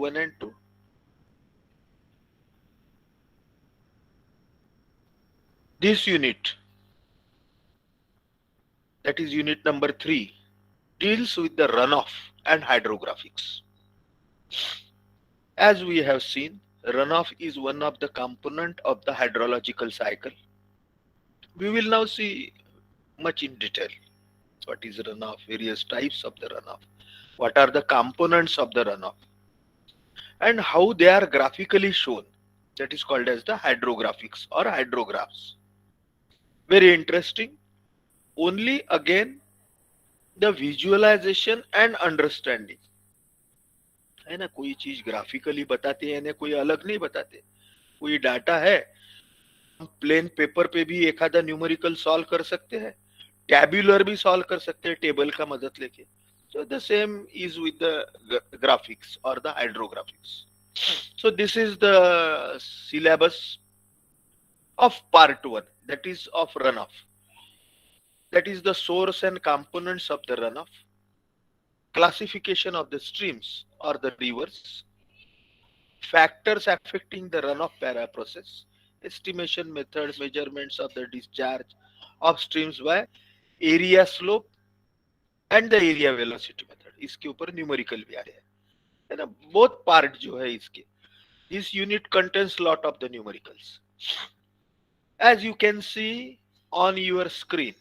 1 and 2. This unit, that is unit number 3, deals with the runoff and hydrographics. As we have seen, runoff is one of the component of the hydrological cycle. We will now see much in detail what is runoff, various types of the runoff, what are the components of the runoff, and how they are graphically shown. That is called as the hydrographics or hydrographs. Very interesting. Only again the visualization and understanding है ना, कोई चीज graphically बताते हैं ना कोई अलग नहीं बताते. कोई डाटा है, हम प्लेन पेपर पे भी एक आधा न्यूमेरिकल सॉल्व कर सकते हैं, टैब्यूलर भी सॉल्व कर सकते हैं टेबल का मदद लेके. So the same is with the graphics or the hydrographics. So this is the syllabus of part 1, that is of runoff. That is the source and components of the runoff, classification of the streams or the rivers, factors affecting the runoff para process, estimation methods, measurements of the discharge of streams by area slope and the area velocity method. इसके ऊपर numerical भी आ रहे है ना, both part जो है इसके. This unit contains lot of the numericals. As you can see on your screen,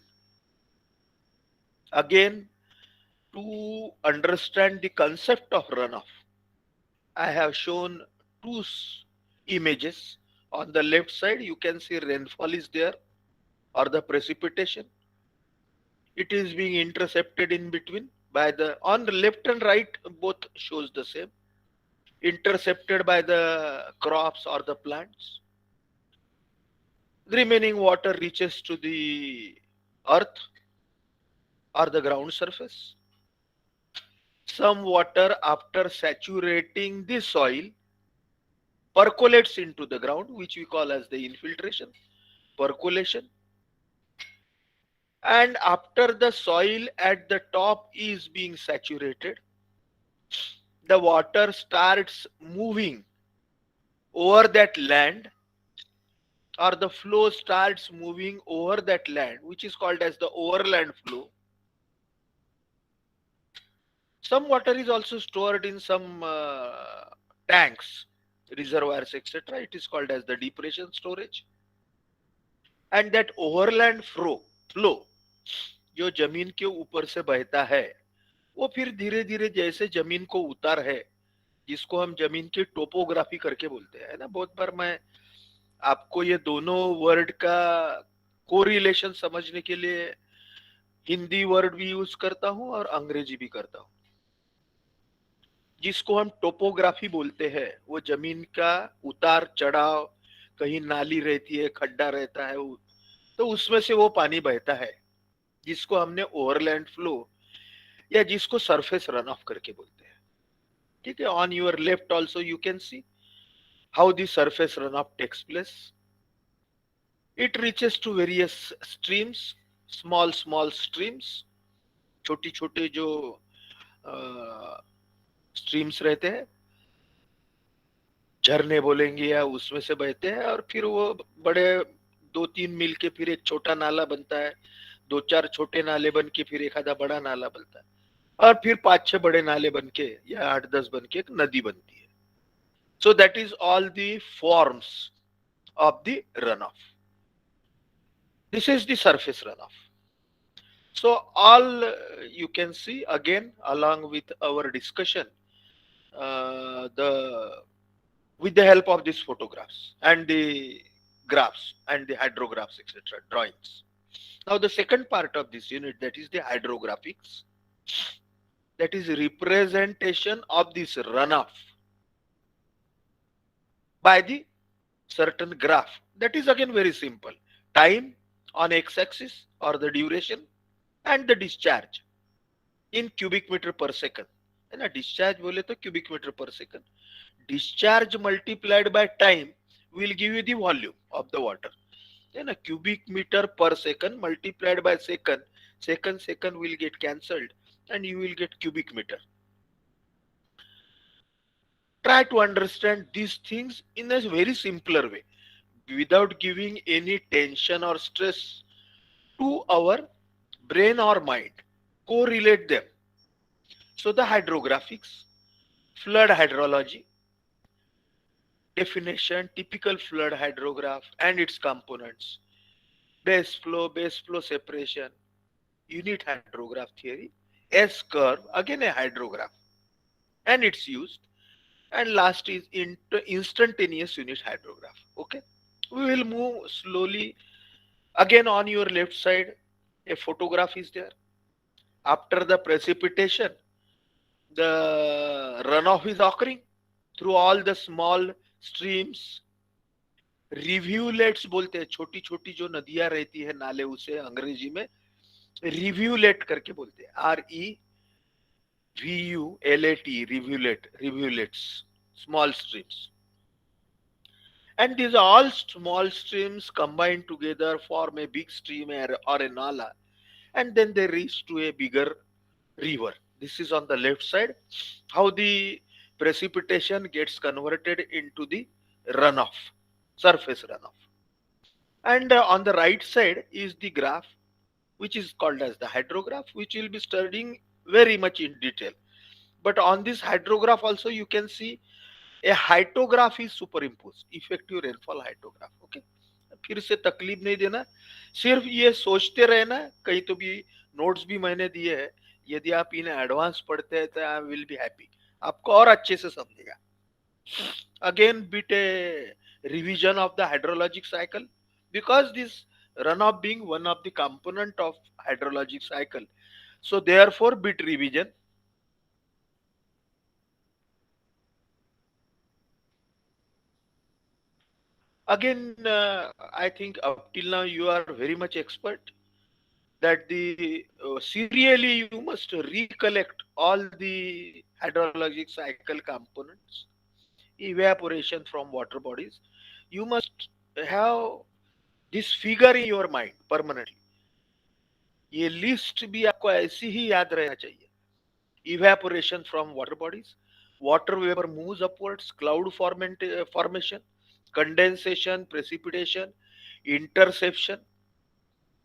again, to understand the concept of runoff, I have shown two images. On the left side, you can see rainfall is there or the precipitation. It is being intercepted in between by the, on the left and right, both shows the same. Intercepted by the crops or the plants. The remaining water reaches to the earth or the ground surface. Some water, after saturating the soil, percolates into the ground, which we call as the infiltration, percolation. And after the soil at the top is being saturated, the water starts moving over that land, or the flow starts moving over that land, which is called as the overland flow. Some water is also stored in some tanks, reservoirs, etc. It is called as the depression storage. And that overland flow जो जमीन के ऊपर से बहता है, वो फिर धीरे धीरे जैसे जमीन को उतार है, जिसको हम जमीन की टोपोग्राफी करके बोलते हैं ना. बहुत बार मैं आपको ये दोनों वर्ड का कोरिलेशन समझने के लिए हिंदी वर्ड भी यूज करता हूं और अंग्रेजी भी करता हूं. जिसको हम टोपोग्राफी बोलते हैं, वो जमीन का उतार चढ़ाव, कहीं नाली रहती है, खड्डा रहता है, तो उसमें से वो पानी बहता है, जिसको हमने ओवरलैंड फ्लो या जिसको सरफेस रन ऑफ करके बोलते हैं. ठीक है. On your left also you can see how the surface run off takes place. It reaches to various streams, small streams, छोटी छोटे जो स्ट्रीम्स रहते हैं, झरने बोलेंगे या उसमें से बहते हैं, और फिर वो बड़े 2-3 मिल के फिर एक छोटा नाला बनता है, 2-4 छोटे नाले बन के फिर एक आधा बड़ा नाला बनता है, और फिर 5-6 बड़े नाले बन के या 8-10 बन के एक नदी बनती है. सो that is all the forms of the run of. This is the surface run of. So all you can see again along with our discussion, with the help of these photographs and the graphs and the hydrographs, etc., drawings. Now the second part of this unit, that is the hydrographics, that is representation of this runoff by the certain graph. That is again very simple. Time on x-axis or the duration, and the discharge in cubic meter per second. है ना, discharge बोले तो cubic meter per second. Discharge multiplied by time will give you the volume of the water. है ना, cubic meter per second multiplied by second, second will get cancelled and you will get cubic meter. try to understand these things in a very simpler way without giving any tension or stress to our brain or mind. Correlate them. So the hydrographics, flood hydrology, definition, typical flood hydrograph and its components, base flow separation, unit hydrograph theory, S curve, again a hydrograph, and its used, and last is instantaneous unit hydrograph. Okay, we will move slowly. Again, on your left side, a photograph is there. After the precipitation, the runoff is occurring through all the small streams. रिव्यूलेट्स बोलते हैं, छोटी छोटी जो नदियां रहती है नाले, उसे अंग्रेजी में रिव्यूलेट करके बोलते हैं. REVULAT, rivulets, small streams. And these all small streams combine together form a big stream or a nala, and then they reach to a bigger river. This is on the left side, how the precipitation gets converted into the runoff, surface runoff. And on the right side is the graph, which is called as the hydrograph, which we'll be studying very much in detail. But on this hydrograph also you can see a hydrograph is superimposed, effective rainfall hydrograph. Okay, फिर से तकलीफ नहीं देना, सिर्फ ये सोचते रहना. कहीं तो भी नोट्स भी मैंने दिए हैं, यदि आप इन्हें एडवांस पढ़ते हैं तो आई विल बी हैप्पी, आपको और अच्छे से समझेगा. Again, bit a revision of the hydrologic cycle, because this runoff being one of the component of hydrologic cycle, so therefore bit revision. Again, I think up till now you are very much expert that the serially you must recollect all the hydrologic cycle components, evaporation from water bodies. You must have this figure in your mind permanently. ये list भी आपको ऐसी ही याद रहना चाहिए. Evaporation from water bodies, water vapor moves upwards, cloud formation, condensation, precipitation, interception,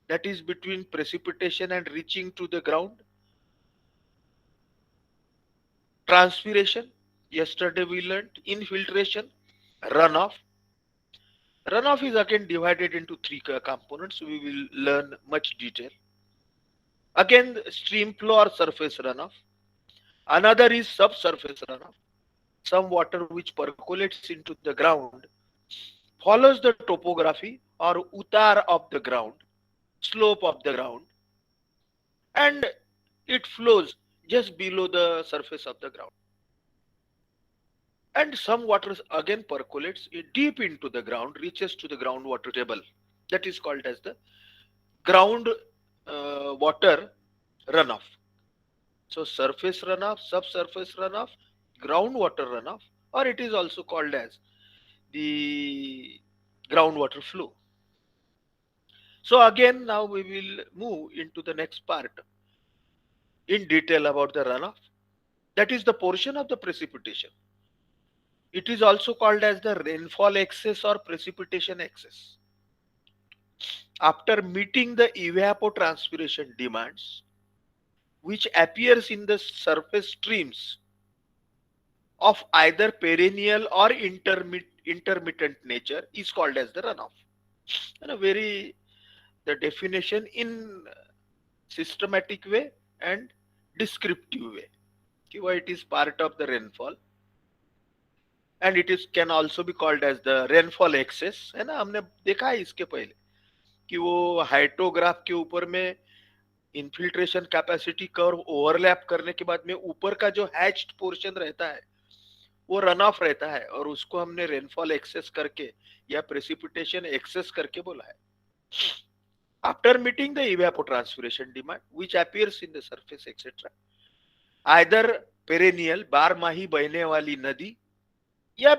that is between precipitation and reaching to the ground, transpiration, yesterday we learned, infiltration, runoff. Runoff is again divided into three components. We will learn much detail. Again, stream flow or surface runoff. Another is subsurface runoff. Some water which percolates into the ground, follows the topography or utar of the ground, slope of the ground, and it flows just below the surface of the ground. And some water again percolates deep into the ground, reaches to the groundwater table. That is called as the ground water runoff. So surface runoff, subsurface runoff, groundwater runoff, or it is also called as the groundwater flow. So again, now we will move into the next part in detail about the runoff. That is the portion of the precipitation. It is also called as the rainfall excess or precipitation excess. After meeting the evapotranspiration demands, which appears in the surface streams of either perennial or intermittent nature, is called as the runoff. And a very the definition in systematic way and descriptive way. Why it is part of the rainfall, and it is can also be called as the rainfall excess. है ना, हमने देखा है इसके पहले कि वो hydrograph के ऊपर में इन्फिल्ट्रेशन कैपेसिटी कर्व ओवरलैप करने के बाद में ऊपर का जो हैच्ड पोर्शन रहता है वो रन ऑफ रहता है, और उसको हमने रेनफॉल एक्सेस करके या प्रेसिपिटेशन एक्सेस करके बोला है. After meeting the evapotranspiration demand, which appears in the surface, etc., either perennial, बारमाही बहने वाली नदी, या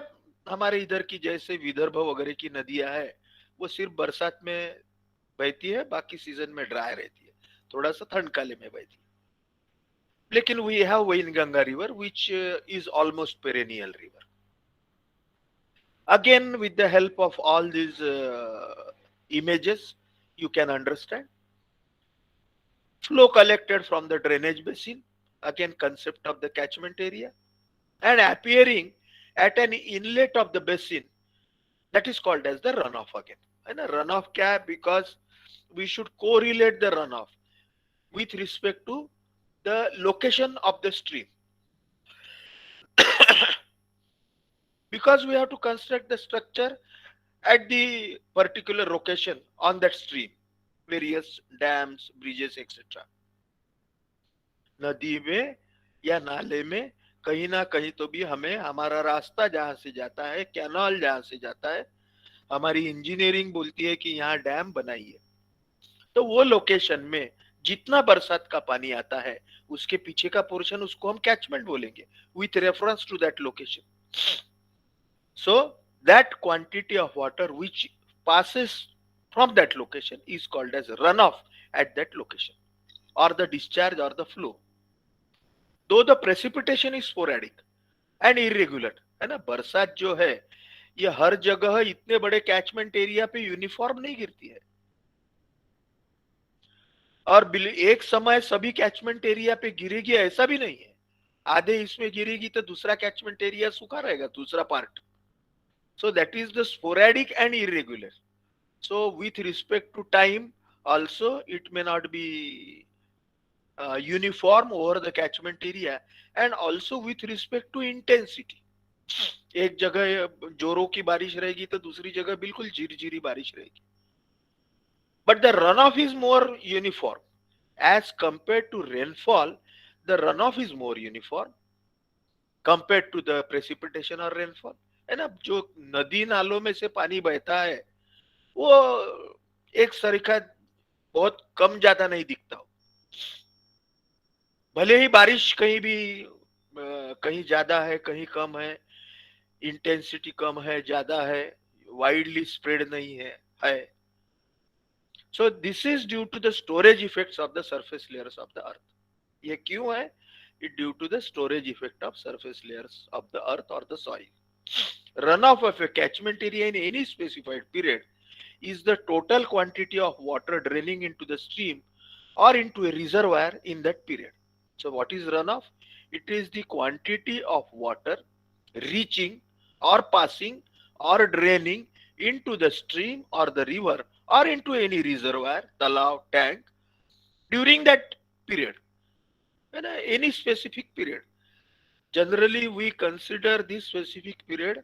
हमारे इधर की जैसे विदर्भ वगैरह की नदियां है, वो सिर्फ बरसात में बहती है, बाकी सीजन में ड्राई रहती है, थोड़ा सा ठंड काले में बहती है. लेकिन we have Wainganga river, which is almost perennial river. Again, with the help of all these images, you can understand flow collected from the drainage basin, again concept of the catchment area, and appearing at an inlet of the basin, that is called as the runoff again. And a runoff क्या because we should correlate the runoff with respect to the location of the stream, because we have to construct the structure at the particular location on that stream, various dams, bridges, etc. नदी में या नाले में कहीं ना कहीं तो भी हमें हमारा रास्ता जहां से जाता है, कैनाल जहां से जाता है, हमारी इंजीनियरिंग बोलती है कि यहाँ डैम बनाइए, तो वो लोकेशन में जितना बरसात का पानी आता है उसके पीछे का पोर्शन, उसको हम कैचमेंट बोलेंगे with reference to that location. So that quantity of water which passes from that location is called as runoff at that location, or the discharge or the flow. Though the precipitation is sporadic and irregular, है ना, बरसात जो है ये हर जगह इतने बड़े catchment area पे यूनिफॉर्म नहीं गिरती है, और एक समय सभी कैचमेंट एरिया पे गिरेगी ऐसा भी नहीं है. आधे इसमें गिरेगी तो दूसरा कैचमेंट एरिया सूखा रहेगा, दूसरा part. So that is the sporadic and irregular. So with respect to time also it may not be uniform over the catchment area, and also with respect to intensity. एक जगह जोरों की बारिश रहेगी तो दूसरी जगह बिल्कुल झिरझिरी बारिश रहेगी. But the runoff is more uniform. As compared to rainfall, the runoff is more uniform compared to the precipitation or rainfall. है ना, जो नदी नालों में से पानी बहता है वो एक सरीखा बहुत कम ज्यादा नहीं दिखता हो. भले ही बारिश कहीं भी कहीं ज्यादा है कहीं कम है, इंटेंसिटी कम है ज्यादा है, वाइडली स्प्रेड नहीं है. So this is due to the storage effects of the surface layers of the earth. ये क्यों है? It due to the storage effect of surface layers of the earth or the soil. Runoff of a catchment area in any specified period is the total quantity of water draining into the stream or into a reservoir in that period. So what is runoff? It is the quantity of water reaching or passing or draining into the stream or the river or into any reservoir, talab, tank during that period, any specific period. Generally, we consider this specific period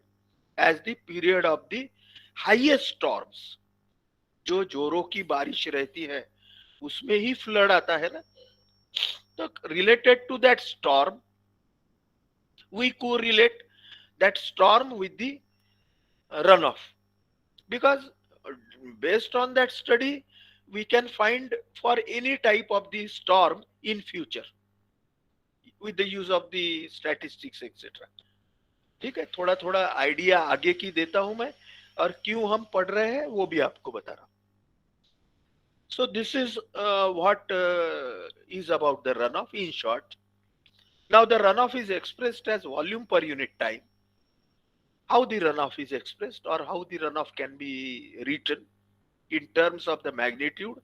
as the period of the highest storms. जो जोरों की बारिश रहती है उसमें ही flood आता है ना, तो related to that storm we correlate that storm with the runoff, because based on that study we can find for any type of the storm in future with the use of the statistics etc. ठीक है, थोड़ा थोड़ा idea आगे की देता हूं मैं, और क्यों हम पढ़ रहे हैं वो भी आपको बता रहा हूं. So this is what is about the runoff in short. Now the runoff is expressed as volume per unit time. How the runoff is expressed, or how the runoff can be written in terms of the magnitude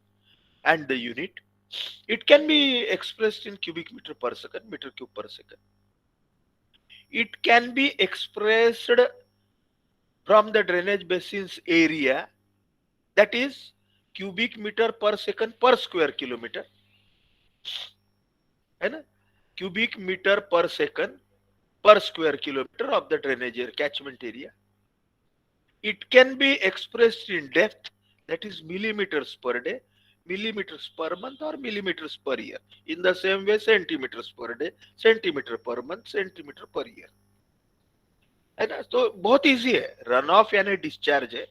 and the unit. It can be expressed in cubic meter per second, meter cube per second. It can be expressed from the drainage basin's area, that is cubic meter per second per square kilometer, है ना, cubic meter per second per square kilometer of the drainage area, catchment area. It can be expressed in depth, that is millimeters per day, millimeters per month, or millimeters per year. In the same way, centimeters per day, centimeter per month, centimeter per year. है ना, तो बहुत easy है. Run of यानी discharge है.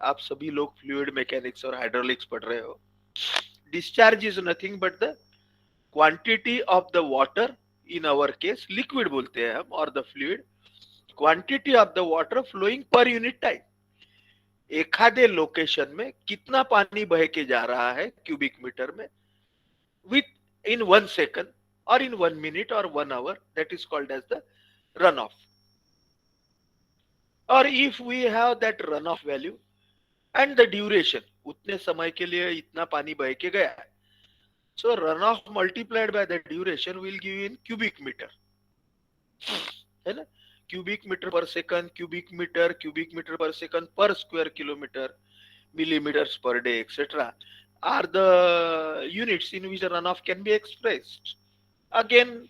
आप सभी लोग फ्लूइड मैकेनिक्स और हाइड्रोलिक्स पढ़ रहे हो. Discharge is nothing but the quantity of the water, in our case liquid बोलते हैं हम, और the fluid, quantity of the water flowing per unit time. एखादे लोकेशन में कितना पानी बह के जा रहा है क्यूबिक मीटर में विथ इन 1 सेकंड और इन 1 मिनट और 1 hour, that is called as the run off. और if we have that run off value and the duration, उतने समय के लिए इतना पानी बह के गया है, so run off multiplied by the duration will give in cubic metre, है ना, cubic metre per second per square kilometre, millimeters per day, etc., are the units in which the runoff can be expressed. Again,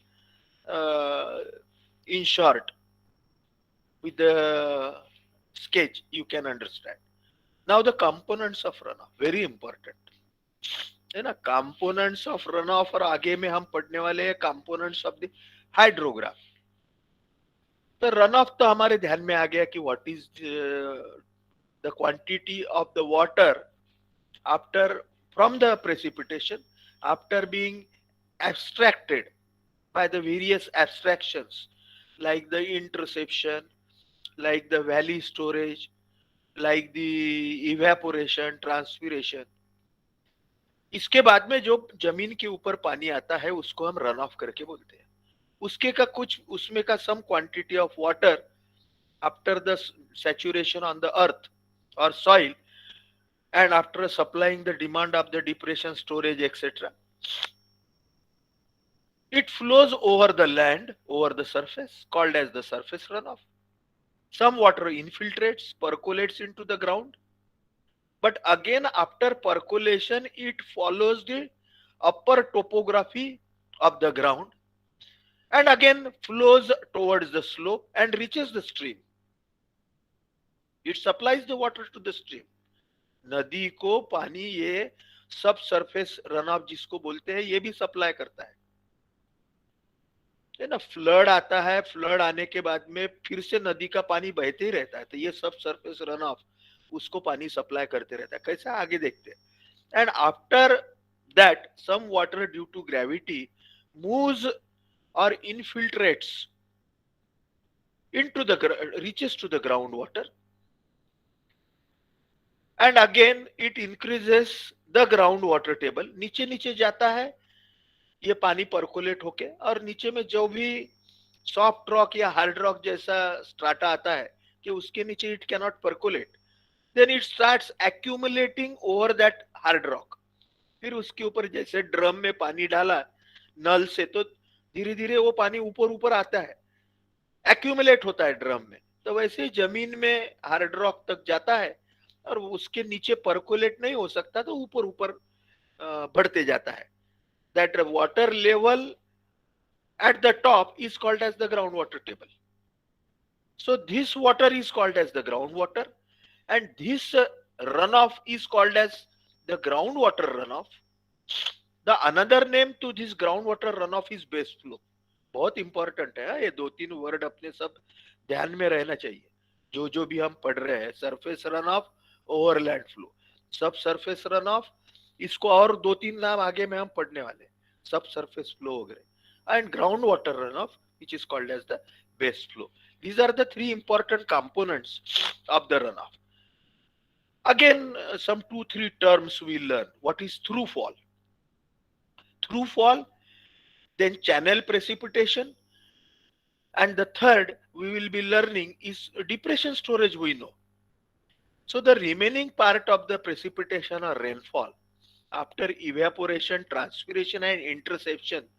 uh, in short, with the sketch, you can understand. Now, the components of runoff, very important. है ना, components of runoff, और आगे में हम पढ़ने वाले हैं components of the hydrograph. तो रन ऑफ तो हमारे ध्यान में आ गया कि what is the quantity of the water after from the precipitation after being abstracted by the various abstractions like the interception, like the valley storage, like the evaporation, transpiration. इसके बाद में जो जमीन के ऊपर पानी आता है उसको हम रन ऑफ करके बोलते हैं। उसके का कुछ उसमें का some quantity of water after the saturation on the earth or soil and after supplying the demand of the depression, storage, etc., it flows over the land, over the surface, called as the surface runoff. Some water infiltrates, percolates into the ground, but again after percolation it follows the upper topography of the ground and again flows towards the slope and reaches the stream. It supplies the water to the stream. नदी को पानी ये सब surface run of जिसको बोलते हैं ये भी सप्लाई करता है ना। फ्लड आता है, फ्लड आने के बाद में फिर से नदी का पानी बहते ही रहता है, तो ये सब सरफेस रन ऑफ उसको पानी सप्लाई करते रहता है। कैसा, आगे देखते हैं। And after that some water due to gravity moves और infiltrates into the reaches to the ground water and again it increases the ground water table. नीचे नीचे जाता है ये पानी परकोलेट होके, और नीचे में जो भी सॉफ्ट रॉक या हार्ड रॉक जैसा स्ट्राटा आता है कि उसके नीचे it cannot percolate, then it starts accumulating over that hard rock. फिर उसके ऊपर जैसे ड्रम में पानी डाला नल से, तो धीरे धीरे वो पानी ऊपर ऊपर आता है, एक्यूमुलेट होता है ड्रम में। तो वैसे ही जमीन में हार्ड रॉक तक जाता है और उसके नीचे परकोलेट नहीं हो सकता, तो ऊपर ऊपर बढ़ते जाता है। That water level at the top is called as the groundwater table. So this water is called as the groundwater, and this runoff is called as the groundwater runoff. The another name to this groundwater runoff is base flow. बहुत important है ये दो तीन word अपने सब ध्यान में रहना चाहिए जो भी हम पढ़ रहे हैं। Surface run of, overland flow, सब सरफेस रन ऑफ, इसको और दो तीन नाम आगे में हम पढ़ने वाले, सब सरफेस फ्लो वगैरह, and groundwater runoff, which is called as the base flow. These are the three important components of the runoff. Again, some 2-3 terms we learn. What is through fall? Through fall, then channel precipitation, and the third we will be learning is depression storage, we know. So the remaining part of the precipitation or rainfall after evaporation, transpiration and interception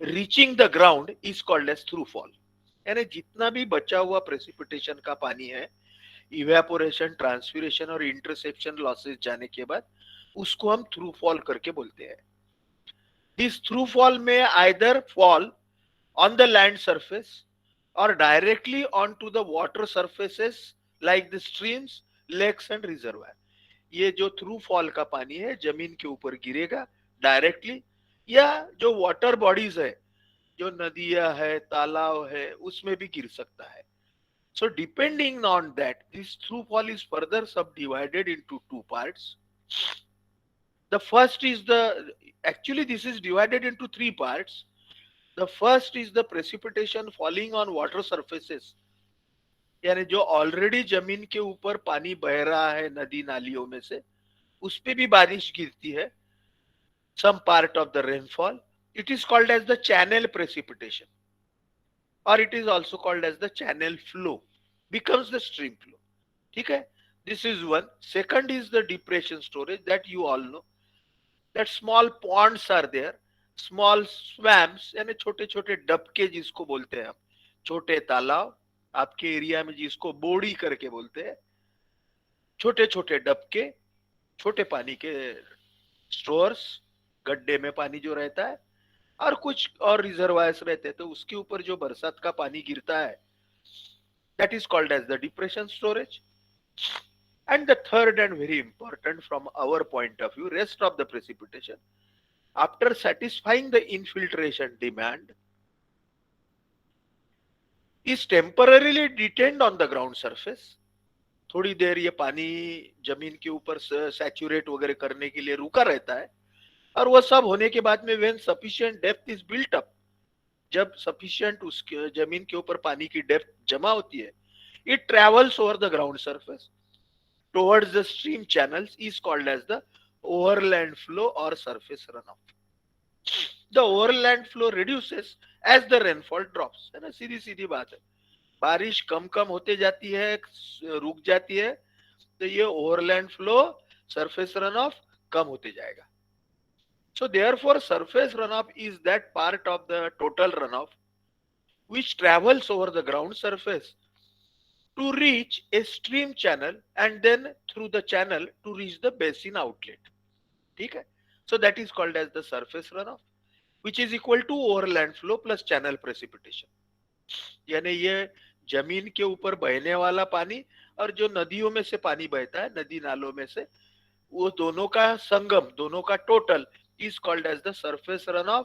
reaching the ground is called as through fall. यानी जितना भी बचा हुआ precipitation का पानी है, evaporation, transpiration और interception losses जाने के बाद, उसको हम थ्रू फॉल करके बोलते हैं। दिस थ्रू फॉल में either fall on the land surface और directly on to the water surfaces like the streams, lakes and reservoir. ये जो थ्रू फॉल का पानी है जमीन के ऊपर गिरेगा डायरेक्टली, या जो वाटर बॉडीज है, जो नदियां है, तालाब है, उसमें भी गिर सकता है। So depending on that this through fall is further subdivided into two parts. The first is the, actually this is divided into three parts. The first is the precipitation falling on water surfaces, यानी जो already जमीन के ऊपर पानी बह रहा है नदी नालियों में से, उस पे भी बारिश गिरती है, some part of the rainfall. It is called as the channel precipitation, or it is also called as the channel flow, becomes the stream flow. ठीक है? This is one. Second is the depression storage, that you all know. That small ponds are there, small swamps, यानी छोटे छोटे डबके जिसको बोलते हैं हम, छोटे तालाब, आपके एरिया में जिसको बोड़ी करके बोलते हैं, छोटे छोटे डबके, छोटे पानी के स्टोर्स, गड्ढे में पानी जो रहता है, और कुछ और रिजर्वायर्स रहते हैं, तो उसके ऊपर जो बरसात का पानी गिरता है, that is called as the depression storage. And the third and very important from our point of view, rest of the precipitation, after satisfying the infiltration demand, is temporarily detained on the ground surface. थोड़ी देर ये पानी जमीन के ऊपर saturate वगैरह करने के लिए रुका रहता है, और वो सब होने के बाद में when sufficient depth is built up, जब sufficient उसके जमीन के ऊपर पानी की डेप्थ जमा होती है, it travels over the ground surface towards the stream channels, is called as the overland flow or surface runoff. The overland flow reduces as the rainfall drops. है ना, सीधी सीधी बात है, बारिश कम कम होते जाती है, रुक जाती है, तो ये overland flow, surface run off कम होते जाएगा. So therefore surface runoff is that part of the total runoff which travels over the ground surface to reach a stream channel and then through the channel to reach the basin outlet. ठीक है? So that is called as the surface runoff, which is equal to overland flow plus channel precipitation. यानी ये जमीन के ऊपर बहने वाला पानी और जो नदियों में से पानी बहता है, नदी नालों में से, वो दोनों का संगम, दोनों का total is called as the surface runoff.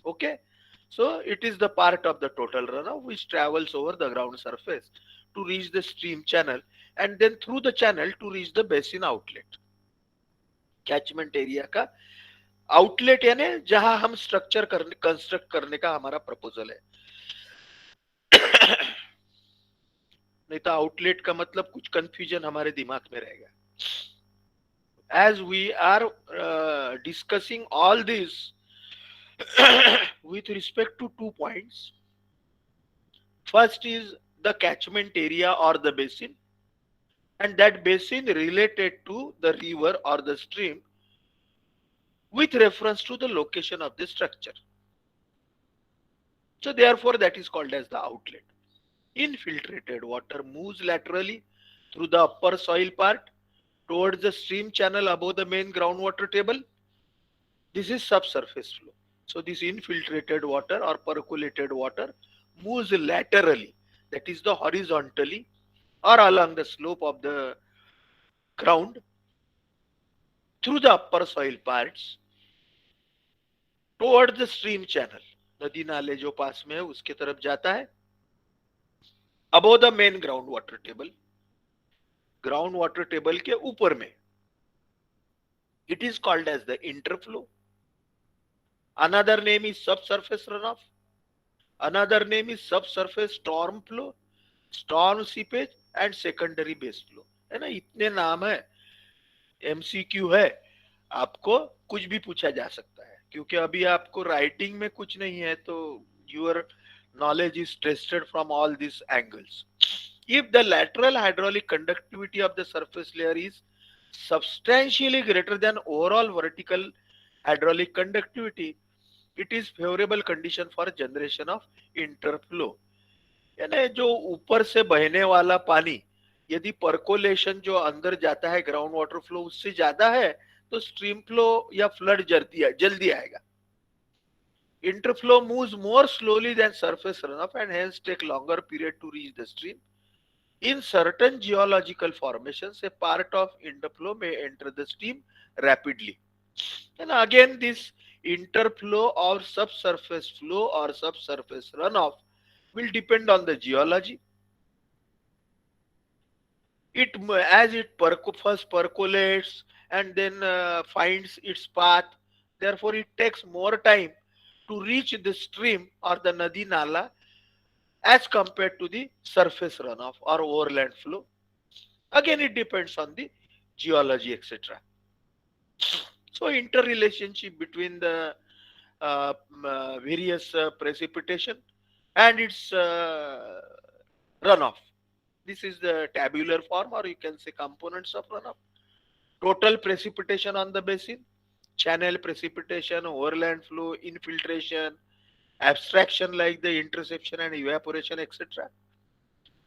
Okay, so it is the part of the total runoff which travels over the ground surface to reach the stream channel and then through the channel to reach the basin outlet. Catchment area का outlet यानी जहां हम structure करने, construct करने का हमारा proposal है. नहीं तो आउटलेट का मतलब कुछ कंफ्यूजन हमारे दिमाग में रहेगा. As we are discussing all this with respect to 2 points. First is the catchment area or the basin, and that basin related to the river or the stream with reference to the location of the structure. So therefore that is called as the outlet. Infiltrated water moves laterally through the upper soil part towards the stream channel above the main groundwater table. This is subsurface flow. So this infiltrated water or percolated water moves laterally, that is the horizontally or along the slope of the ground through the upper soil parts towards the stream channel. नदी नाले जो पास में है उसके तरफ जाता है, above the main groundwater table, ground water table के ऊपर में. It is called as the interflow. Another name is subsurface runoff. Another name is subsurface storm flow, storm seepage and secondary base flow. है ना, इतने नाम है, MCQ है, आपको कुछ भी पूछा जा सकता है, क्योंकि अभी आपको राइटिंग में कुछ नहीं है, तो your knowledge is tested from all these angles. If the lateral hydraulic conductivity of the surface layer is substantially greater than overall vertical hydraulic conductivity, it is favorable condition for generation of interflow. यानी जो ऊपर से बहने वाला पानी यदि percolation जो अंदर जाता है ग्राउंड वाटर फ्लो उससे ज्यादा है, तो स्ट्रीम फ्लो या फ्लड जल्दी आएगा. Interflow moves more slowly than surface runoff and hence take longer period to reach the stream. In certain geological formations, a part of interflow may enter the stream rapidly. And again, this interflow or subsurface flow or subsurface runoff will depend on the geology. As it first percolates and then finds its path, therefore it takes more time to reach the stream or the nadi nala as compared to the surface runoff or overland flow. Again, it depends on the geology, etc. So interrelationship between the various precipitation and its runoff. This is the tabular form, or you can say components of runoff. Total precipitation on the basin, channel precipitation, overland flow, infiltration, abstraction like the interception and evaporation, etc.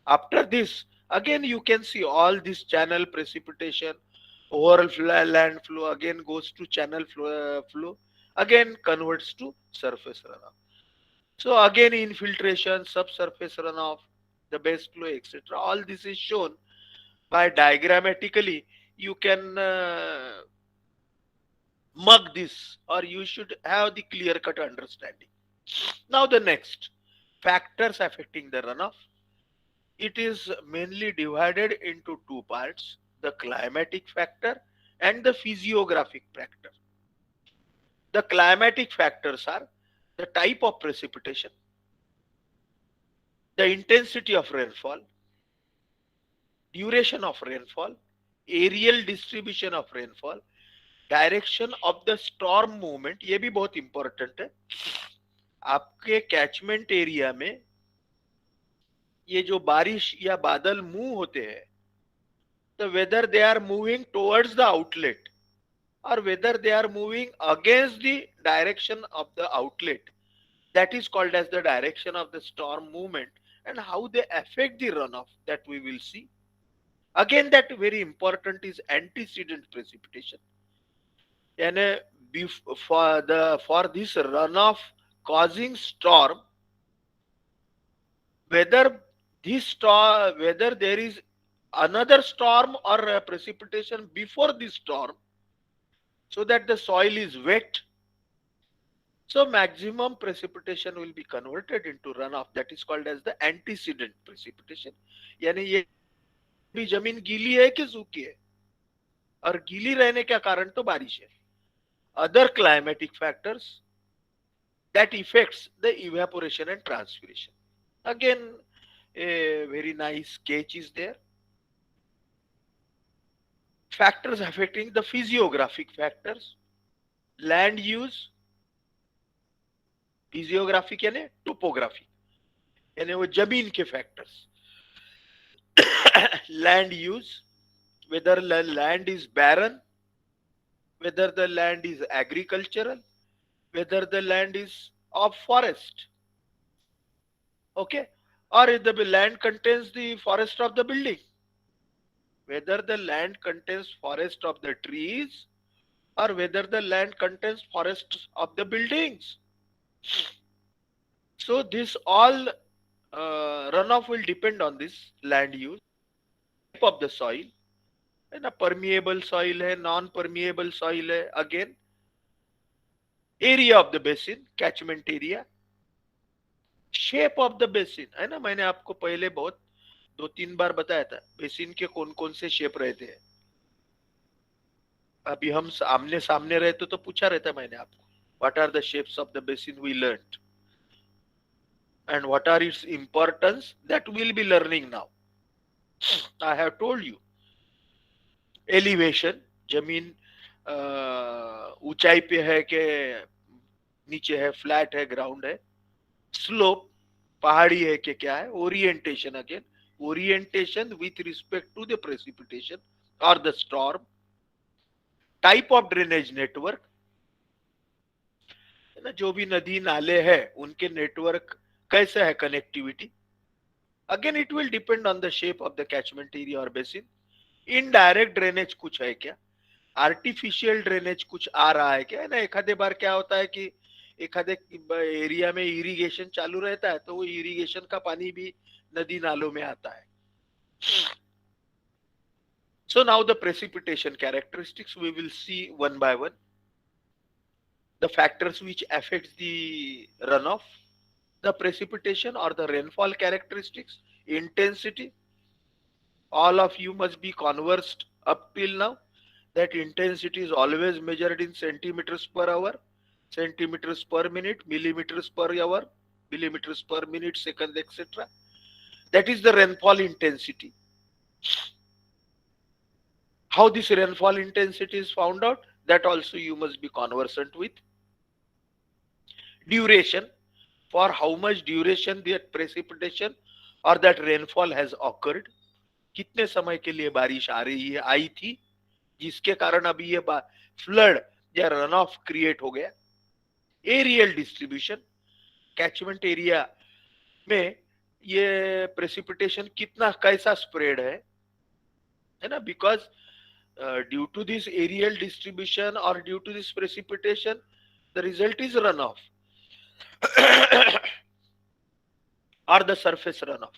After this, again you can see all this channel precipitation, overland flow again goes to channel flow, again converts to surface runoff. So again infiltration, subsurface runoff, the base flow, etc. All this is shown by diagrammatically. You can mug this, or you should have the clear cut understanding. Now the next factors affecting the runoff. It is mainly divided into two parts: the climatic factor and the physiographic factor. The climatic factors are the type of precipitation, the intensity of rainfall, duration of rainfall, aerial distribution of rainfall, direction of the storm movement. ये भी बहुत important है. आपके catchment area में ये जो बारिश या बादल मूव होते हैं, तो whether they are moving towards the outlet or whether they are moving against the direction of the outlet, that is called as the direction of the storm movement, and how they affect the runoff, that we will see. Again, that very important is antecedent precipitation. And for this runoff causing storm, whether whether there is another storm or precipitation before this storm, so that the soil is wet, so maximum precipitation will be converted into runoff. That is called as the antecedent precipitation. यानी ये भी जमीन गीली है कि सूखी है, और गीली रहने का कारण तो बारिश है. Other climatic factors that affects the evaporation and transpiration. Again, a very nice sketch is there. Factors affecting the physiographic factors, land use, physiographic यानी टोपोग्राफी, यानी वो जमीन के factors. Land use, whether the land is barren, whether the land is agricultural, whether the land is of forest, okay, or if the land contains the forest of the building, whether the land contains forest of the trees, or whether the land contains forests of the buildings. So this all runoff will depend on this land use, type of the soil, है ना, permeable soil है, non permeable soil है, again area of the basin, catchment area, shape of the basin, है ना. मैंने आपको पहले बहुत 2-3 बार बताया था बेसिन के कौन कौन से शेप रहते हैं. अभी हम आमने सामने रहते तो पूछा रहता मैंने आपको, what are the shapes of the basin, we learned, and what are its importance, that we will be learning now. I have told you. Elevation, जमीन ऊंचाई पे है कि नीचे है, फ्लैट है, ग्राउंड है. स्लोप, पहाड़ी है कि क्या है. Orientation, again orientation with respect to the precipitation और the storm. Type of drainage network, है ना, जो भी नदी नाले है उनके नेटवर्क कैसा है, connectivity. Again it will depend on the shape of the catchment area और बेसिन. इनडायरेक्ट ड्रेनेज कुछ है क्या, आर्टिफिशियल ड्रेनेज कुछ आ रहा है क्या, है ना. एखादे बार क्या होता है कि एखादे एरिया में इरिगेशन चालू रहता है, तो वो इरिगेशन का पानी भी नदी नालों में आता है. So now the precipitation characteristics we will see one by one. The factors which affects the runoff, the precipitation or the rainfall characteristics, intensity. All of you must be conversed up till now that intensity is always measured in centimeters per hour, centimeters per minute, millimeters per hour, millimeters per minute, second, etc. That is the rainfall intensity. How this rainfall intensity is found out, that also you must be conversant with. Duration, for how much duration that precipitation or that rainfall has occurred. कितने समय के लिए बारिश आ रही है, आई थी, जिसके कारण अभी ये फ्लड या रन ऑफ क्रिएट हो गया। एरियल डिस्ट्रीब्यूशन, कैचमेंट एरिया में ये प्रेसिपिटेशन कितना कैसा स्प्रेड है ना, because due to this aerial distribution or due to this precipitation, the result is runoff or the surface runoff.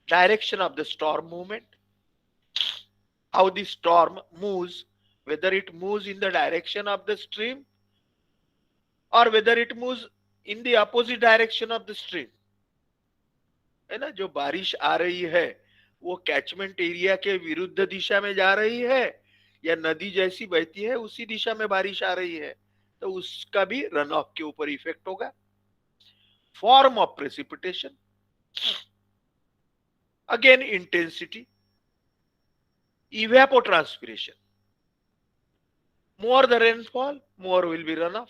Direction of the storm movement, how the storm moves, whether it moves in the direction of the stream or whether it moves in the opposite direction of the stream, है ना। जो बारिश आ रही है वो catchment area के विरुद्ध दिशा में जा रही है या नदी जैसी बहती है उसी दिशा में बारिश आ रही है, तो उसका भी रन ऑफ के ऊपर इफेक्ट होगा। Form of precipitation, again intensity, evapotranspiration, more the rainfall, more will be runoff.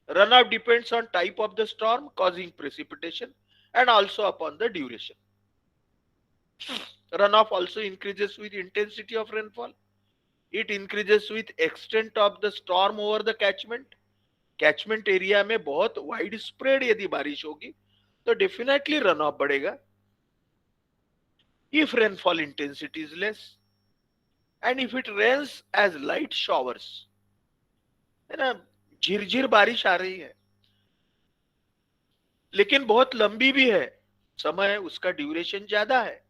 Runoff depends on type of the storm causing precipitation and also upon the duration. Runoff also increases with intensity of rainfall. It increases with extent of the storm over the catchment. Catchment area में बहुत wide spread यदि बारिश होगी तो definitely run off बढ़ेगा। If rainfall intensity is less and if it rains as light showers, है ना, झिरझिर बारिश आ रही है लेकिन बहुत लंबी भी है, समय उसका ड्यूरेशन ज्यादा है,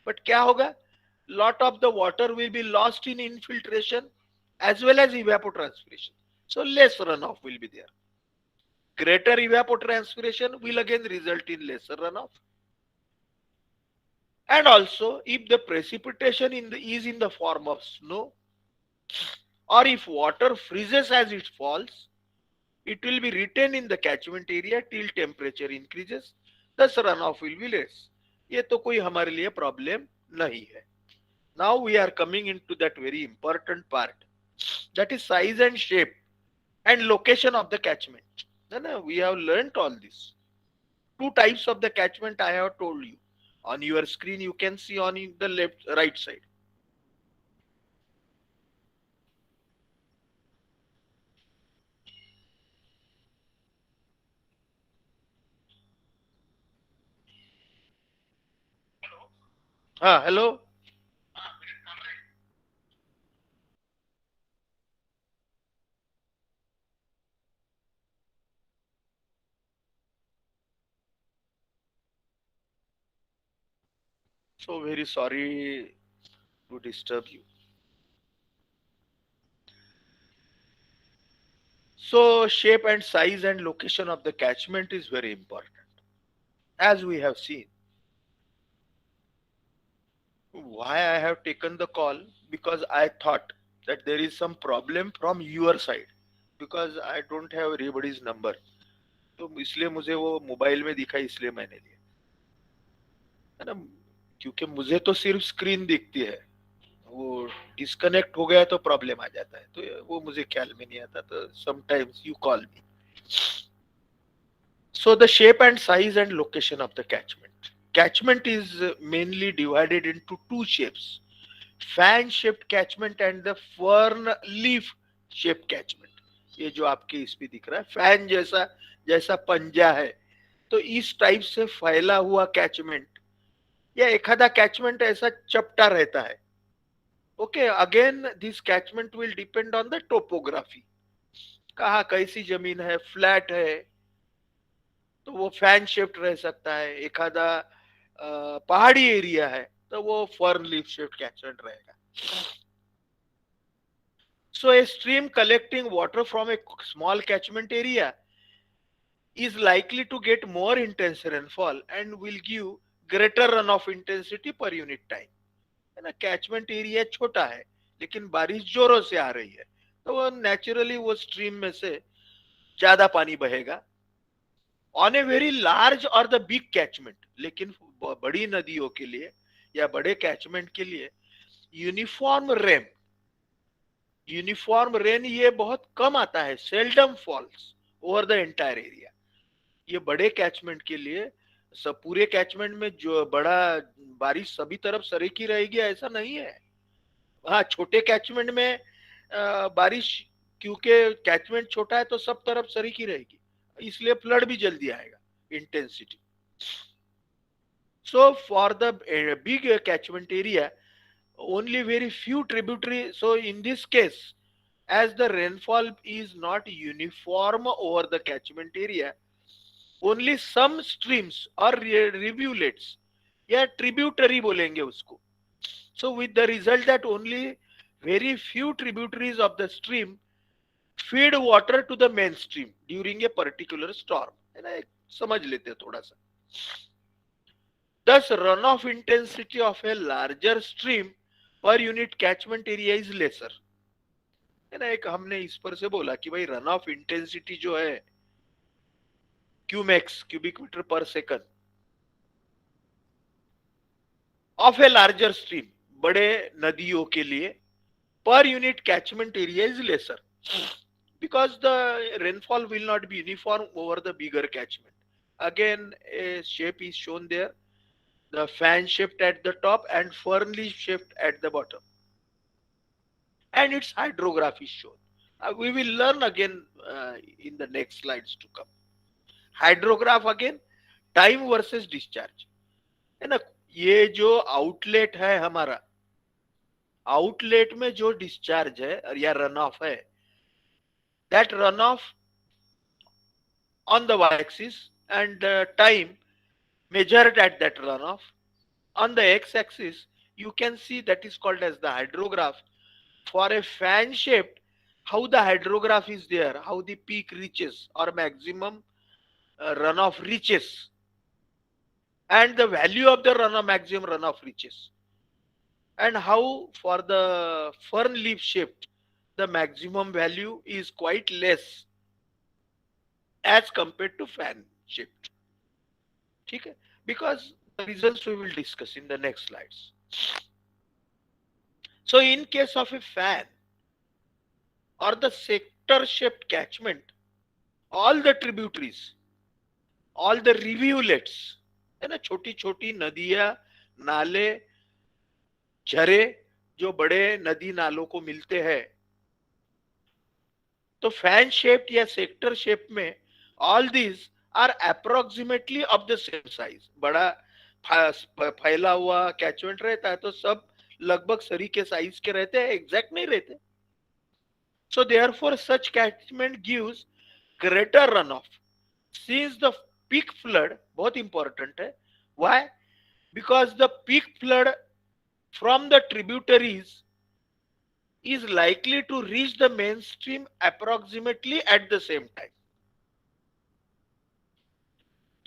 बट क्या होगा, lot of the water will be lost in infiltration as well as evapotranspiration, so less runoff will be there. Greater evapotranspiration will again result in lesser runoff. And also if the precipitation is in the form of snow or if water freezes as it falls, it will be retained in the catchment area till temperature increases, thus runoff will be less. ये तो कोई हमारे लिए problem नहीं है। Now we are coming into that very important part, that is size and shape and location of the catchment. No, we have learnt all this. Two types of the catchment I have told you. On your screen you can see on the right side. Hello. So very sorry to disturb you. So shape and size and location of the catchment is very important, as we have seen. Why I have taken the call? Because I thought that there is some problem from your side, because I don't have everybody's number. तो इसलिए मुझे वो mobile में दिखा, इसलिए मैंने लिया, है ना, क्योंकि मुझे तो सिर्फ स्क्रीन दिखती है, वो डिस्कनेक्ट हो गया तो प्रॉब्लम आ जाता है, तो वो मुझे ख्याल में नहीं आता, तो sometimes you call me. So the shape and size and location of the catchment. Catchment is mainly divided into two shapes, fan shaped catchment and the fern leaf shaped catchment. ये जो आपके इस पे दिख रहा है फैन जैसा, जैसा पंजा है, तो इस टाइप से फैला हुआ कैचमेंट या एखादा कैचमेंट ऐसा चपटा रहता है. Okay, again this catchment will depend on the topography. कहाँ कैसी जमीन है, फ्लैट है तो वो फैन शेप्ड रह सकता है, एखादा पहाड़ी एरिया है तो वो फर्न लीफ शेप्ड कैचमेंट रहेगा. So a stream collecting water from a small catchment area is likely to get more intense rainfall and will give greater runoff intensity per unit time. है ना, catchment area छोटा है लेकिन बारिश जोरों से आ रही है तो वो नेचुरली वो स्ट्रीम में से ज्यादा पानी बहेगा. ऑन ए वेरी लार्ज और द बिग कैचमेंट, लेकिन बड़ी नदियों के लिए या बड़े कैचमेंट के लिए यूनिफॉर्म रेन ये बहुत कम आता है, seldom falls over the entire area. ये बड़े कैचमेंट के लिए सब पूरे कैचमेंट में जो बड़ा बारिश सभी तरफ सरेकी रहेगी ऐसा नहीं है। हाँ, छोटे कैचमेंट में बारिश, क्योंकि कैचमेंट छोटा है तो सब तरफ सरीकी रहेगी, इसलिए फ्लड भी जल्दी आएगा, intensity. So for the big catchment area, only very few tributary. So in this case, as the rainfall is not uniform over the catchment area, only some streams or rivulets या tributary बोलेंगे उसको. So with the result that only very few tributaries of the stream feed water to the main stream during a particular storm. है ना, समझ लेते हैं थोड़ा सा. Thus, runoff intensity of a larger stream per unit catchment area is lesser. है ना, एक हमने इस पर से बोला कि भाई रन ऑफ इंटेंसिटी जो है cumecs, cubic metre per second, of a larger stream, बड़े नदियों के लिए, per unit catchment area is lesser because the rainfall will not be uniform over the bigger catchment. Again, a shape is shown there, the fan shaped at the top and fern leaf shaped at the bottom, and its hydrograph is shown. We will learn again in the next slides to come. Hydrograph again, time versus discharge, है ना. ये जो outlet है हमारा, outlet में जो discharge है या रन ऑफ है, that run of on the y-axis and time measured at that runoff. On the x-axis, you can see that is called as the hydrograph. For a fan shaped, how the hydrograph is there, how the peak reaches or maximum runoff reaches, and the value of the runoff, maximum runoff reaches, and how for the fern leaf shaped, the maximum value is quite less as compared to fan shaped. ठीक है, because the reasons we will discuss in the next slides. So in case of a fan or the sector shaped catchment, all the tributaries, all the rivulets, है ना, छोटी छोटी नदियां, नाले, झरे जो बड़े नदी नालों को मिलते हैं, तो फैन शेप्ड या सेक्टर शेप में all these are approximately of the same size. बड़ा फैला हुआ कैचमेंट रहता है तो सब लगभग सरी के साइज के रहते हैं, एग्जैक्ट नहीं रहते. So therefore such catchment gives greater run of since the peak flood. बहुत इंपॉर्टेंट है. Why? Because the peak flood from the tributaries is likely to reach the mainstream approximately at the same time.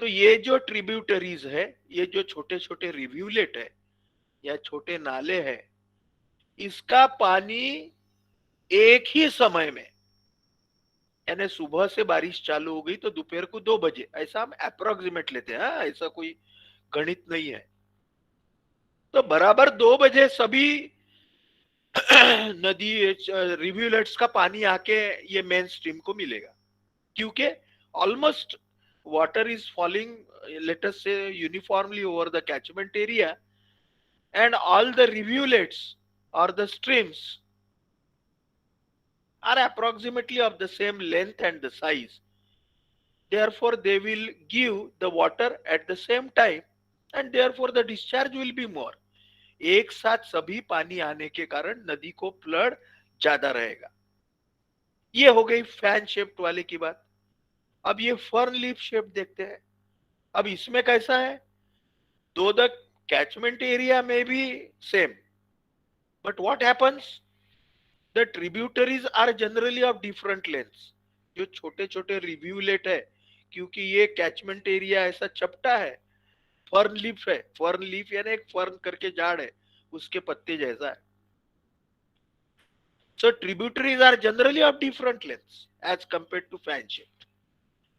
तो ये जो tributaries है, ये जो छोटे छोटे रिव्यूलेट है या छोटे नाले है, इसका पानी एक ही समय में, यानी सुबह से बारिश चालू हो गई तो दोपहर को 2 बजे, ऐसा हम अप्रोक्सीमेट लेते हैं, ऐसा कोई गणित नहीं है. तो बराबर 2 बजे सभी नदी रिव्यूलेट्स का पानी आके ये मेन स्ट्रीम को मिलेगा, क्योंकि almost water is falling, let us say, uniformly over the catchment area, and all the rivulets or the streams are approximately of the same length and the size. Therefore they will give the water at the same time, and therefore the discharge will be more. एक साथ सभी पानी आने के कारण नदी को flood ज्यादा रहेगा. ये हो गई फैन शेप्ड वाले की बात. अब ये फर्न लीफ शेप देखते हैं. अब इसमें कैसा है, दो द कैचमेंट एरिया में भी same, but what happens, the tributaries are generally of different lengths. जो छोटे छोटे रिव्यूलेट है, क्योंकि ये कैचमेंट एरिया ऐसा चपटा है, फर्न लीफ है. फर्न लीफ यानी एक फर्न करके झाड़ है, उसके पत्ते जैसा है. So tributaries are generally of different lengths as compare to fan shape.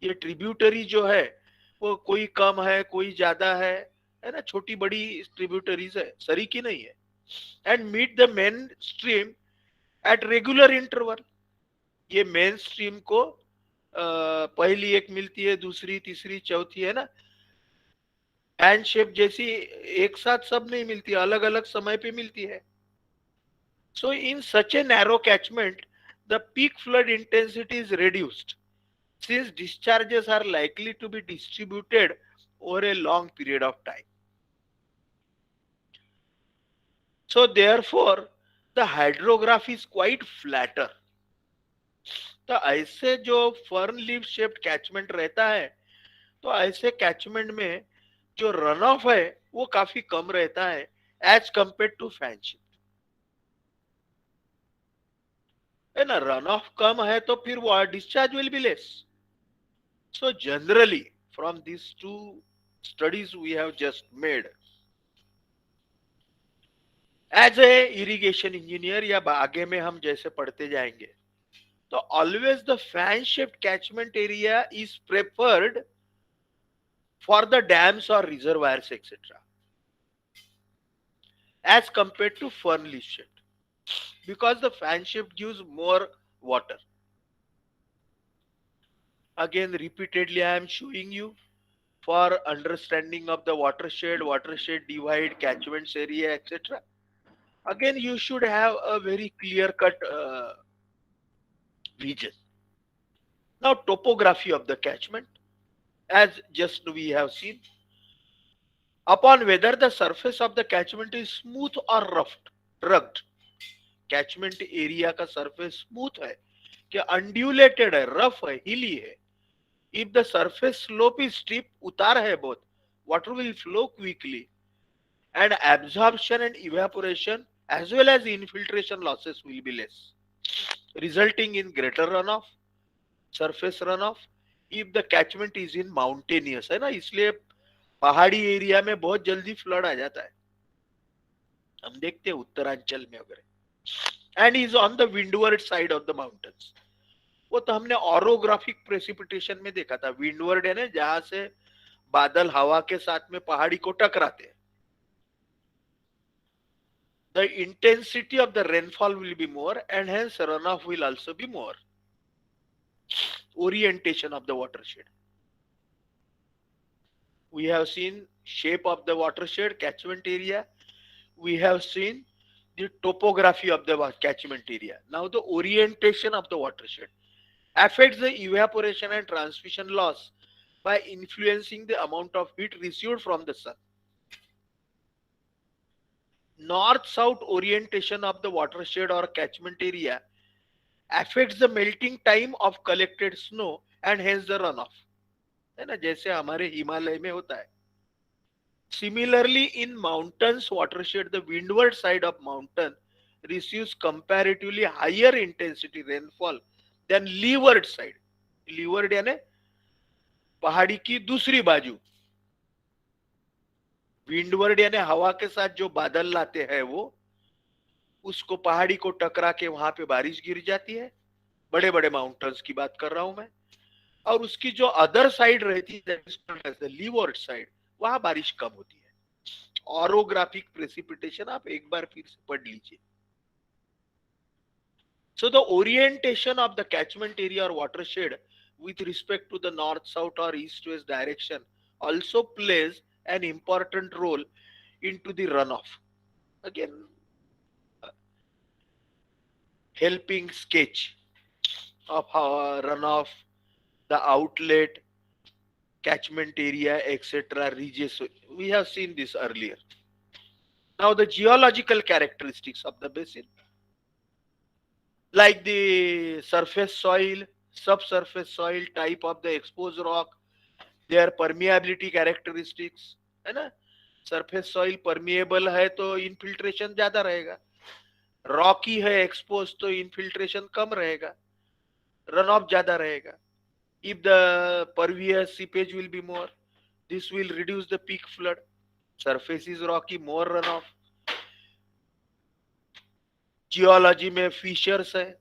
ये ट्रिब्यूटरी जो है वो कोई कम है, कोई ज्यादा है ना, छोटी बड़ी ट्रिब्यूटरीज है, सरी की नहीं है. And meet the main stream at regular interval. ये मेन स्ट्रीम को पहली एक मिलती है, दूसरी, तीसरी, चौथी, है ना, फैन शेप जैसी एक साथ सब नहीं मिलती, अलग अलग समय पे मिलती है. So in such a narrow catchment, the peak flood intensity is reduced since discharges are likely to be distributed over a long period of time. So therefore, the hydrograph is quite flatter. तो ऐसे जो fern leaf shaped catchment रहता है, तो ऐसे catchment में जो run of है वो काफी कम रहता है as compare to fan shape. है ना, रन ऑफ कम है तो फिर वो discharge will be less. So generally, from these two studies we have just made, as a irrigation engineer या आगे में हम जैसे पढ़ते जाएंगे, तो always the fan shaped catchment area is preferred for the dams or reservoirs etc. as compared to fern leaf shaped, because the fan shaped gives more water. Again, repeatedly I am showing you for understanding of the watershed divide, catchments area etc. Again, you should have a very clear cut vision. Now, topography of the catchment, as just we have seen, upon whether the surface of the catchment is smooth or rugged. Catchment area का surface smooth है कि undulated है, rough है, hilly है. If the surface slope is steep, उतार है बहुत, water will flow quickly, and absorption and evaporation as well as infiltration losses will be less, resulting in greater runoff, surface runoff, if the catchment is in mountainous, है ना, इसलिए पहाड़ी area में बहुत जल्दी फ्लड आ जाता है, हम देखते हैं उत्तरांचल में वगैरह. And is on the windward side of the mountains. वो तो हमने ऑरोग्राफिक प्रेसिपिटेशन में देखा था. विंडवर्ड है ना, जहां से बादल हवा के साथ में पहाड़ी को टकराते हैं. The intensity of the rainfall will be more and hence runoff will also be more. Orientation of the watershed. We have seen shape of the watershed, catchment area. We have seen the topography of the catchment area. Now the orientation of the watershed affects the evaporation and transmission loss by influencing the amount of heat received from the sun. North-south orientation of the watershed or catchment area affects the melting time of collected snow and hence the runoff. है ना, जैसे हमारे हिमालय में होता है. Similarly, in mountains watershed, the windward side of mountain receives comparatively higher intensity rainfall than leeward side. Leeward यानी पहाड़ी की दूसरी बाजू. विंडवर्ड यानी हवा के साथ जो बादल लाते हैं वो, उसको पहाड़ी को टकरा के वहां पे बारिश गिर जाती है. बड़े बड़े माउंटेन्स की बात कर रहा हूं मैं. और उसकी जो अदर साइड रहती है, लीवर्ड साइड, वहां बारिश कम होती है. ऑरोग्राफिक प्रेसिपिटेशन आप एक बार फिर से पढ़ लीजिए. So the orientation of the catchment area or watershed with respect to the north, south or east, west direction also plays an important role into the runoff. Again, helping sketch of how runoff, the outlet, catchment area, etc. regions. We have seen this earlier. Now the geological characteristics of the basin, like the surface soil, subsurface soil, type of the exposed rock, their permeability characteristics, है ना. Surface soil permeable है तो infiltration ज्यादा रहेगा. Rocky है expose तो infiltration कम रहेगा, run of ज्यादा रहेगा. If the pervious seepage will be more, this will reduce the peak flood. Surface is rocky, more runoff. Geology में fissures है,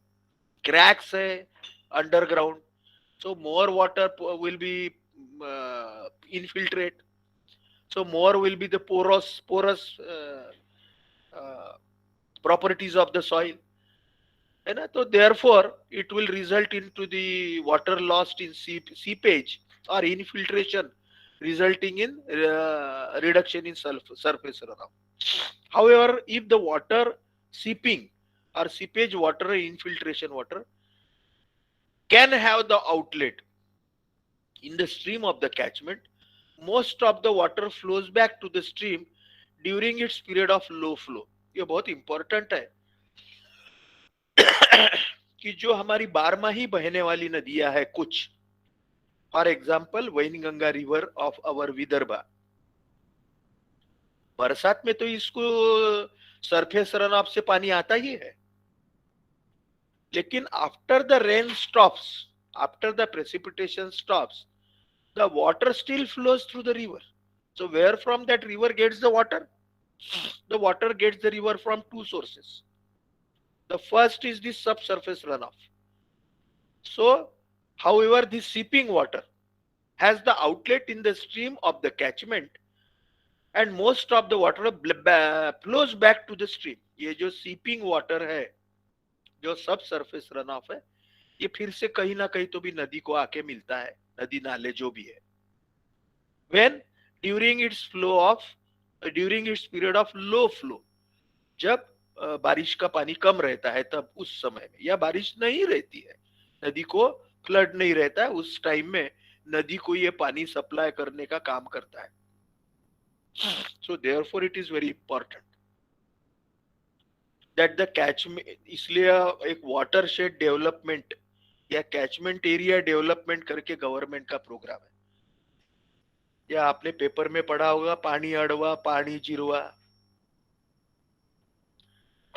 cracks है, underground, so more water will be infiltrate. So more will be the porous properties of the soil. है ना, तो therefore it will result into the water lost in seepage or infiltration resulting in reduction in surface runoff. However, if the water seeping or seepage water, infiltration water, can have the outlet in the stream of the catchment, most of the water flows back to the stream during its period of low flow. ये बहुत important है कि जो हमारी बारमाही बहने वाली नदियां है कुछ, for example Wainganga river of our Vidarbha, बरसात में तो इसको सरफेस रन ऑफ से पानी आता ही है, लेकिन after the rain stops, after the precipitation stops, the water still flows through the river. So where from that river gets the water? The water gets the river from two sources. The first is the subsurface runoff. So, however, the seeping water has the outlet in the stream of the catchment, and most of the water flows back to the stream. ये जो seeping water है, जो subsurface runoff है, ये फिर से कहीं ना कहीं तो भी नदी को आके मिलता है, नदी नाले जो भी है, when during its period of low flow, जब बारिश का पानी कम रहता है तब उस समय में, या बारिश नहीं रहती है, नदी को फ्लड नहीं रहता है, उस टाइम में नदी को ये पानी सप्लाई करने का काम करता है. So therefore it is very important that the catchment, इसलिए एक watershed development या कैचमेंट एरिया डेवलपमेंट करके गवर्नमेंट का प्रोग्राम है. या आपने पेपर में पढ़ा होगा, पानी अड़वा पानी जिरवा,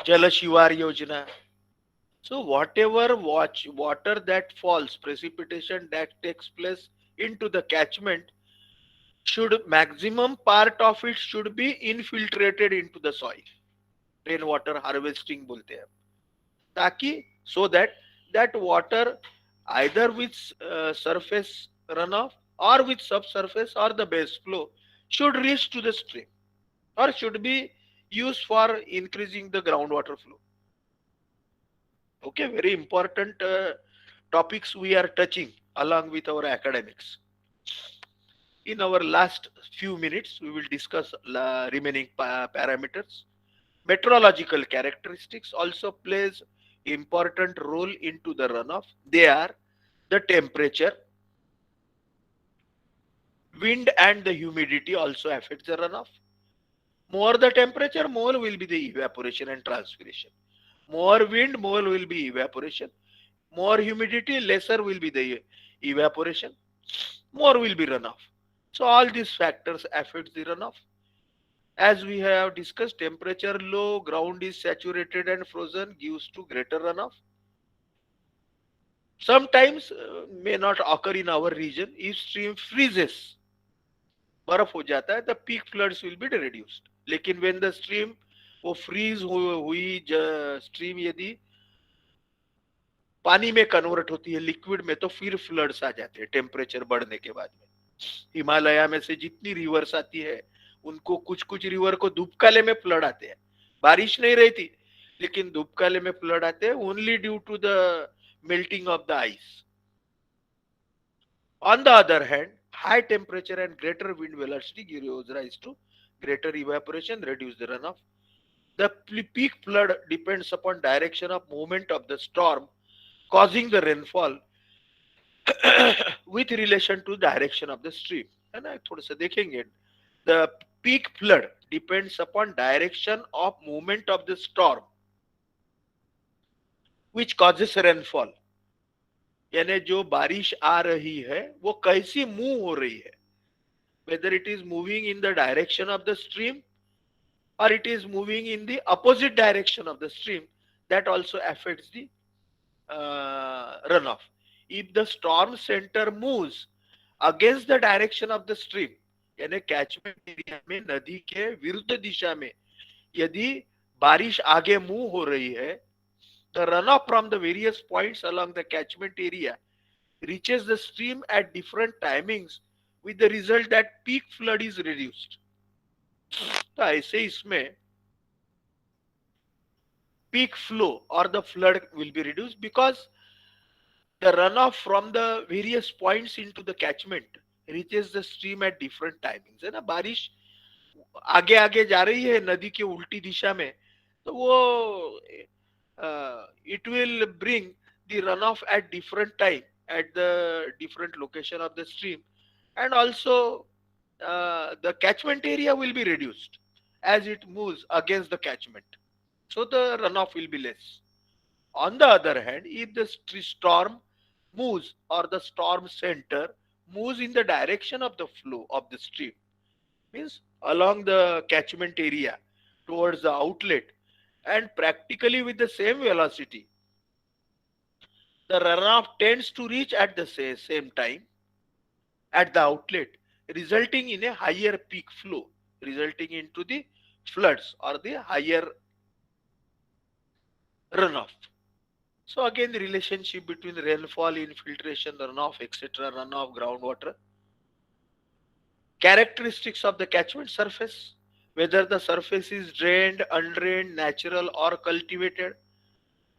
जल शिवार योजना. So whatever water that falls, precipitation that takes place into the catchment, should maximum part of it should be infiltrated into the soil. Rain water harvesting बोलते हैं, ताकि so that water either with surface runoff or with subsurface or the base flow should reach to the stream or should be used for increasing the groundwater flow. Okay, very important topics we are touching along with our academics. In our last few minutes, we will discuss remaining parameters. Meteorological characteristics also plays important role into the runoff. They are the temperature, wind and the humidity also affects the runoff. More the temperature, more will be the evaporation and transpiration. More wind, more will be evaporation. More humidity, lesser will be the evaporation. More will be runoff. So all these factors affect the runoff. As we have discussed, temperature low, ground is saturated and frozen, gives to greater runoff. Sometimes may not occur in our region. If stream freezes, बर्फ हो जाता है, the peak floods will be reduced. लेकिन when the stream वो freeze हुई stream यदि पानी में कन्वर्ट होती है लिक्विड में, तो फिर फ्लड्स आ जाते हैं टेम्परेचर बढ़ने के बाद में. हिमालय में से जितनी रिवर्स आती है, उनको कुछ रिवर को धूपकाले में फ्लड आते हैं. बारिश नहीं रहती, लेकिन धूपकाले में फ्लड आते हैं, only due to the melting of the ice. On the other hand, high temperature and greater wind velocity gives rise to greater evaporation, reduce the runoff. The peak flood depends upon direction of movement of the storm causing the rainfall with relation to direction of the stream. है ना, थोड़ा सा देखेंगे. The peak flood depends upon direction of movement of the storm which causes rainfall. यानी जो बारिश आ रही है वो कैसी मूव हो रही है, whether it is moving in the direction of the stream or it is moving in the opposite direction of the stream, that also affects the runoff. If the storm center moves against the direction of the stream, यानी catchment area में नदी के विरुद्ध दिशा में यदि बारिश आगे move हो रही है, the runoff from the various points along the catchment area reaches the stream at different timings with the result that peak flood is reduced. तो ऐसे इसमें peak flow or the flood will be reduced because the runoff from the various points into the catchment reaches the stream at different timings, है ना. बारिश आगे आगे जा रही है नदी के उल्टी दिशा में, तो वो it will bring the runoff at different time at the different location of the stream, and also the catchment area will be reduced as it moves against the catchment, so the runoff will be less. On the other hand, if the storm moves or the storm center moves in the direction of the flow of the stream, means along the catchment area towards the outlet, and practically with the same velocity, the runoff tends to reach at the same time at the outlet, resulting in a higher peak flow, resulting into the floods or the higher runoff. So again, the relationship between rainfall, infiltration, runoff, etc., runoff, groundwater, characteristics of the catchment surface, whether the surface is drained, undrained, natural or cultivated,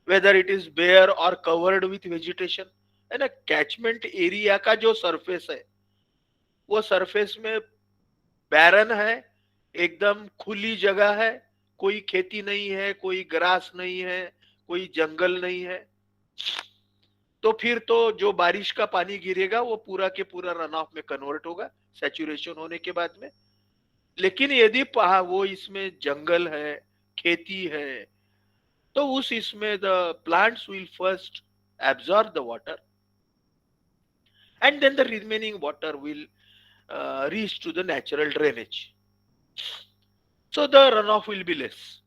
whether it is bare or covered with vegetation, है ना. Catchment area का जो surface है वो surface में बैरन है, एकदम खुली जगह है, कोई खेती नहीं है, कोई ग्रास नहीं है, कोई जंगल नहीं है, तो फिर तो जो बारिश का पानी गिरेगा वो पूरा के पूरा रन ऑफ में कन्वर्ट होगा सैचुरेशन होने के बाद में. लेकिन यदि वो इसमें जंगल है, खेती है, तो उस इसमें the plants will first absorb the water, and then the remaining water will reach to the natural drainage. So the runoff will be less.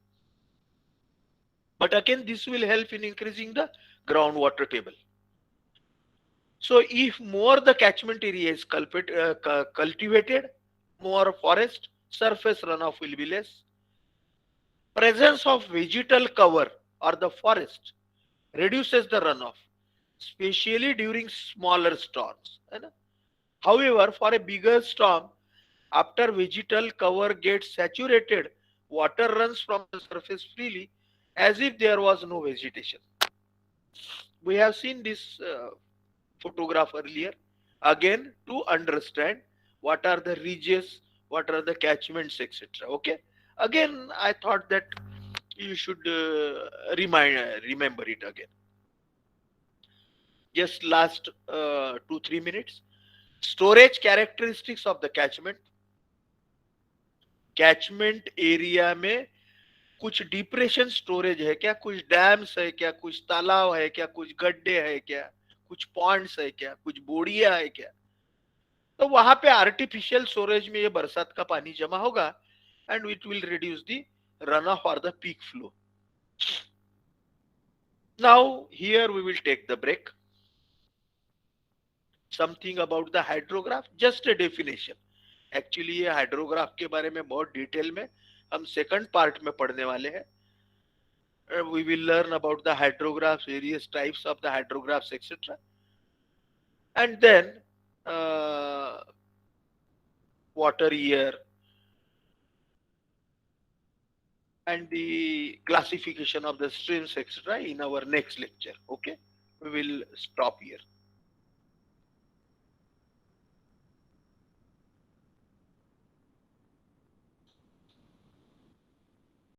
But again, this will help in increasing the groundwater table. So if more the catchment area is cultivated, more forest, surface runoff will be less. Presence of vegetal cover or the forest reduces the runoff, especially during smaller storms. However, for a bigger storm, after vegetal cover gets saturated, water runs from the surface freely as if there was no vegetation. We have seen this photograph earlier. Again, to understand what are the ridges, what are the catchments, etc. Okay. Again, I thought that you should remember it again. Just last 2-3 minutes. Storage characteristics of the catchment. Catchment area में कुछ depression storage है क्या, कुछ dams है क्या, कुछ तालाब है क्या, कुछ गड्ढे है क्या, कुछ पॉन्ड्स है क्या, कुछ बोड़िया है क्या, तो वहां पे आर्टिफिशियल स्टोरेज में ये बरसात का पानी जमा होगा and it will reduce the run off और the peak flow. Now here we will take the break. Something about the hydrograph, just a definition. Actually ये हाइड्रोग्राफ के बारे में बहुत डिटेल में हम सेकंड पार्ट में पढ़ने वाले हैं. We will learn about the hydrographs, various types of the hydrographs, etc. And then water year and the classification of the streams, etc. in our next lecture. Okay, we will stop here.